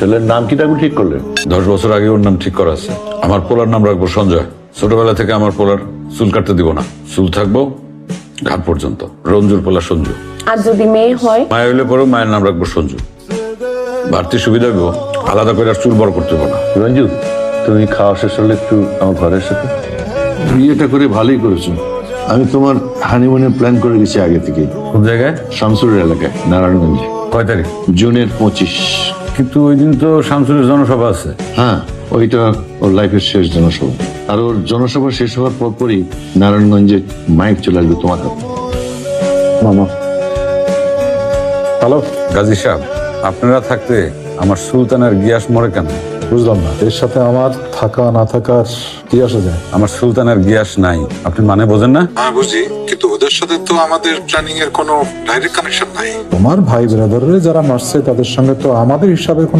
ছেলের নাম কি রাখবো ঠিক করলেন? 10 বছর আগে ওর নাম ঠিক করা আছে। আমার পোলার নাম রাখবো সঞ্জয়। ছোটবেলা থেকে আমার পোলার চুল কাটতে দিব না, চুল থাকবো ঘাট পর্যন্ত। রঞ্জুর পোলা সঞ্জু। আর যদি মেয়ে হয়? মায়ের হইলে পরেও মায়ের নাম রাখবো সঞ্জু। বাড়তি সুবিধা হইব, আলাদা করে আর চুল বড় করতে হবে না। রঞ্জু, তুমি খাওয়া শেষ হলে একটু আমার ঘরের সাথে। বিয়েটা করে ভালোই করেছো। আমি তোমার হানিমুনের প্ল্যান করে গেছি আগে থেকে। কোন জায়গায়? শামসুরের এলাকায়, নারায়ণগঞ্জে। কয় তারিখ? জুনের 25। কিন্তু ওই দিন তো শামসুরের জনসভা আছে। হ্যাঁ, ওইটা ওর লাইফের শেষ জনসভা। আর ওর জনসভা শেষ হওয়ার পরপরই নারায়ণগঞ্জে মাইক চলে আসবে তোমার হাতে। মামা হ্যালো, গাজী সাহেব, আপনারা থাকতে আমার সুলতানের গিয়াস মরে কেন? বুঝলাম না, এর সাথে আমার থাকা না থাকার কি আসা যায়? আমার সুলতানের গিয়াস নাই, আপনি মানে বোঝেন না? হ্যাঁ বুঝি, কিন্তু ওদের সাথে তো আমাদের প্ল্যানিং এর কোনো ডাইরেক্ট কানেকশন নাই। তোমার ভাই ব্রাদাররে যারা মারছে তাদের সঙ্গে তো আমাদের হিসাবে কোনো